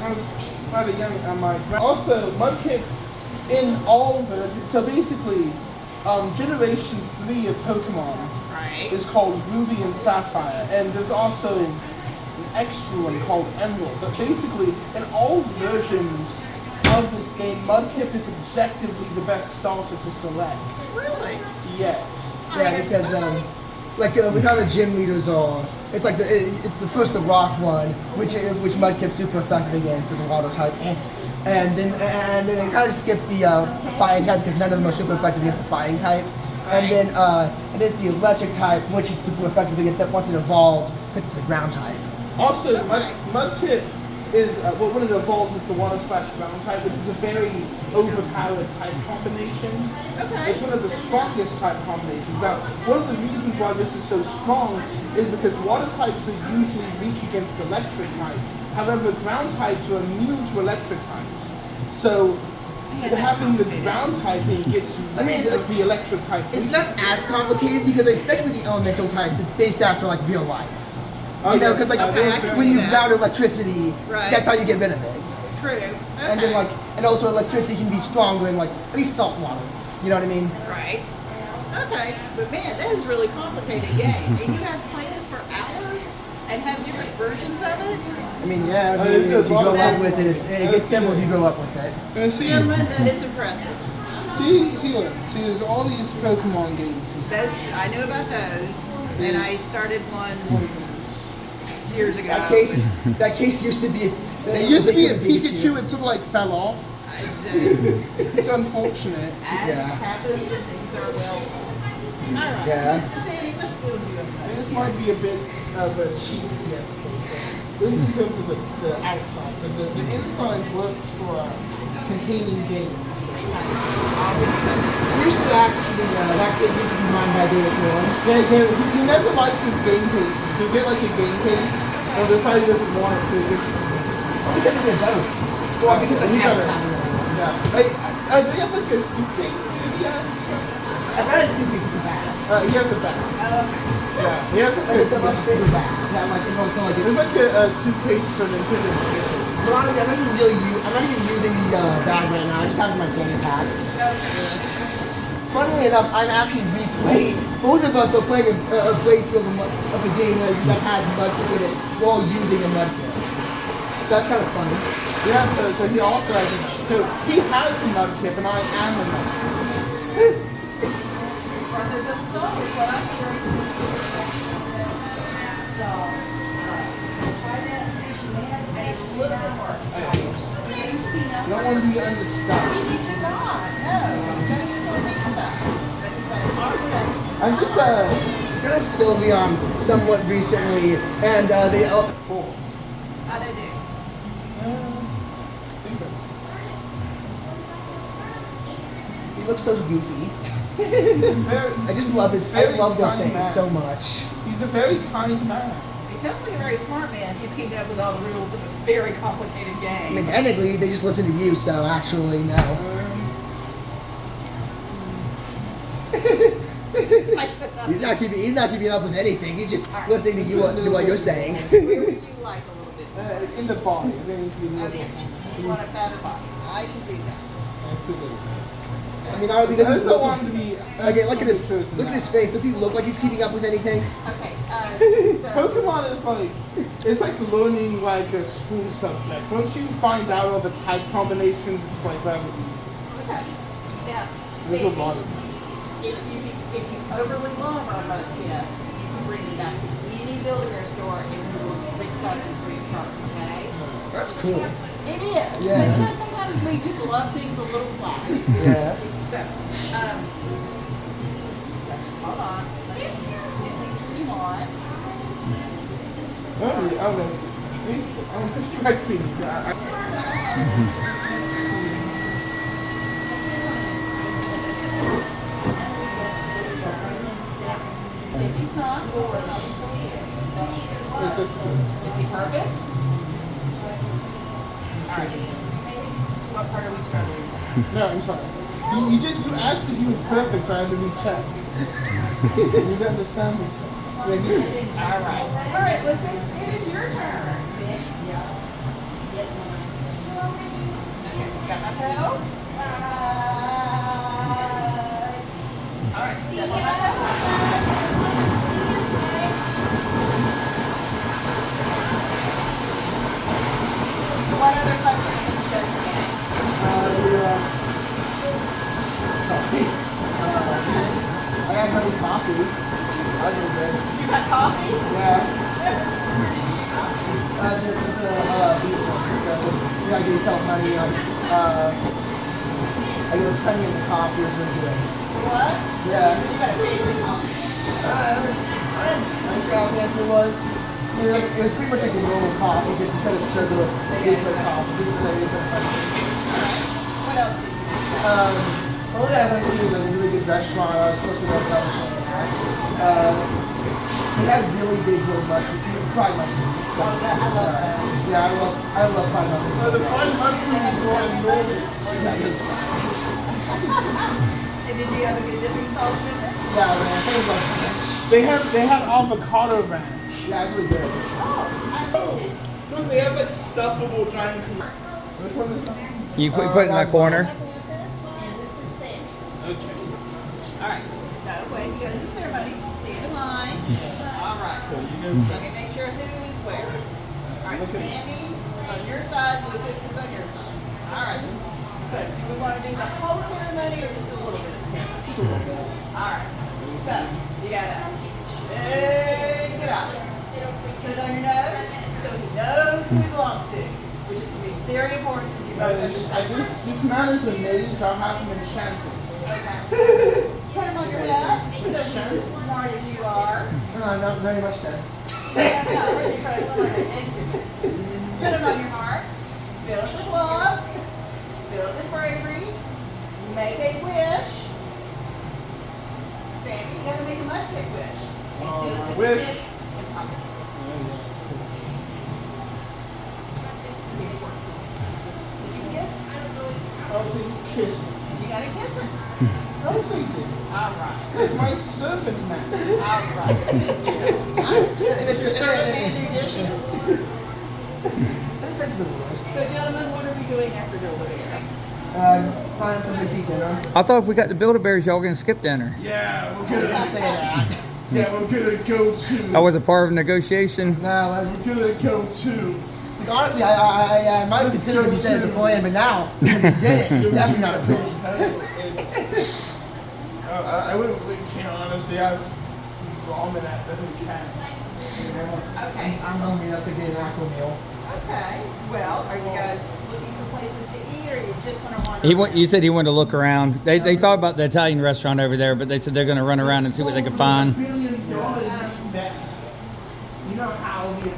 I was rather young at my also Mudkip in all versions. So basically, Generation 3 of Pokemon is called Ruby and Sapphire, and there's also an extra one called Emerald. But basically, in all versions of this game, Mudkip is objectively the best starter to select. Really? Yes. Yeah, because with how the gym leaders are, it's like it's the first the rock one, which Mudkip's super effective against as a water type, and then it kind of skips the fighting type because none of them are super effective against the fighting type, and then it is the electric type, which it's super effective against once it evolves because it's a ground type. Also, Mudkip is when it evolves, it's the water/ground type, which is a very overpowered type combination. Okay. It's one of the strongest type combinations. Now, one of the reasons why this is so strong is because water types are usually weak against electric types. However, ground types are immune to electric types. So, having the ground typing gets rid of the electric type. It's not as complicated because, especially with the elemental types, it's based after like real life. You know, because when you ground electricity, that's how you get rid of it. True. Okay. And then and also electricity can be stronger in at least salt water. You know what I mean? Right. Okay. But man, that is a really complicated game. And you guys play this for hours and have different versions of it? I mean, yeah. If you grow up with it, it gets simple if you grow up with it. Gentlemen, that is impressive. Look. See, there's all these Pokemon games. Those I know about those, and I started one years ago. That case used to be. It used to be a Pikachu. It sort of fell off. It's unfortunate. As happens when things are well. All right. Yeah. Mr. Sammy, let's go do it. This might be a bit of a cheap PS case. At least in terms of the outside. The inside works for containing games. Used to actually, that case used to be mined by David Torn. Yeah, he never likes his game cases. He'll get a game case, and decide he doesn't want it, so he gives it to me. Because it did better. Well, because he got it. Yeah. Do you have a suitcase for your DS? I thought his suitcase was a bag. He has a bag. Yeah, he has a bag. It's a much bigger bag. There's a suitcase for Nintendo Switch. But honestly, I'm not even using the bag right now. I just have it in my fanny pack. Funnily enough, I'm actually replaying. Both of us are playing a playthrough of a game that has Mudkip in it while using a Mudkip. That's kind of funny. Yeah, so he also has so he has a Mudkip and I am a Mudkip. Brothers of the Soul is what I'm hearing. So, try that. A little bit more. You don't want to be understaffed. You do not. No. I'm going to use all big stuff. But it's a hard thing. I'm just got a Sylveon somewhat recently, and they cool. How do they do? He looks so goofy. I I love their things so much. He's a very kind man. He sounds like a very smart man. He's keeping up with all the rules of a very complicated game. I mean, technically, they just listen to you, so actually, no. He's not keeping up with anything. He's just listening to you to what you're saying. Where would you like a little bit? In the body. There needs to be more. Okay. You want a fatter body. I can do that. I mean, honestly, doesn't I want him to be. Look at his face. Does he look like he's keeping up with anything? Okay. So Pokemon is like learning a school subject. Once you find out all the type combinations, it's rather easy. okay. Now, There's a lot of them. if you overly love our Mudkip, you can bring it back to any Build-A-Bear store and we will restock it free of charge. Okay? That's cool. It is. Yeah. But sometimes we just love things a little flat. Yeah. So, hold on. Let me get things where you want. If you like things. If he's not, we'll work on until he is. Is he perfect? Alright. What part are we struggling with? No, I'm sorry. You asked if he was perfect, I had to recheck. You didn't understand this thing. Alright. Alright, it is your turn. got my pedal? Alright, step on my pedal. So what other fun thing can you show today? Sorry. I had honey coffee. That was really good. You got coffee? Yeah. The beef one. So, I gave myself money. I was penny in the coffee. It was really good. It was? Yeah. You got a fancy coffee. I don't know how fancy it was. It was pretty much like a normal coffee, just instead of sugar, they put coffee. Alright. What else did you do? Well, I went to a really good restaurant. I was supposed to go to they had really big little mushrooms, fried mushrooms. Oh, yeah, I love those. Yeah, I love fried mushrooms. So the fried mushrooms were enormous. And did you have a good dipping sauce with it? Yeah, man, I think it was ranch. They had avocado ranch. Yeah, it's really good. Oh, look, they have like stuffable giant. Which one is that? You put it in that corner. And this is Sammy's. Okay. Alright, no, wait, you go to the ceremony, stand in line. Alright. So you So guys. you make sure who is where. Alright, Okay. Sammy is on your side, Lucas is on your side. Alright. So do we want to do the whole ceremony or just a little bit of the ceremony? Just a little bit. Alright. So you gotta shake it up. Put it on your nose so he knows who he belongs to, which is going to be very important to you both. This man is amazed. I'll have him enchanted. Okay. Put him on your head so he's as smart as you are. No, not very much then. That's not really trying to turn it into it. Put him on your heart. Fill it with love. Fill it with bravery. Make a wish. Sammy, you gotta make a mudkip wish. And seal it with a Wish. kiss and pop it. Did you kiss? I'll say kiss him. You gotta kiss it. I'll say this. Alright. It's my servant man. Alright. Good deal. And it's Your servant man do dishes. That's the word. So gentlemen, what are we doing after Build-A-Bear? Find something to eat dinner. I thought if we got the Build-A-Bears, y'all gonna skip dinner. Yeah, we're I didn't gonna say that. yeah, we're gonna go to. That was a part of negotiation. No, We're gonna go to. like, honestly, I might have considered if you said it beforehand, but now, because you did it, it's definitely not a bitch. I wouldn't really care, honestly. I've vomit at the cat. Okay. I'm hungry enough to get an actual meal. Okay. Well, are you guys looking for places to eat, or you just want to wander? He around? you said he wanted to look around. They thought about the Italian restaurant over there, but they said they're gonna run around and see what they could find. $1 billion in that. You know how he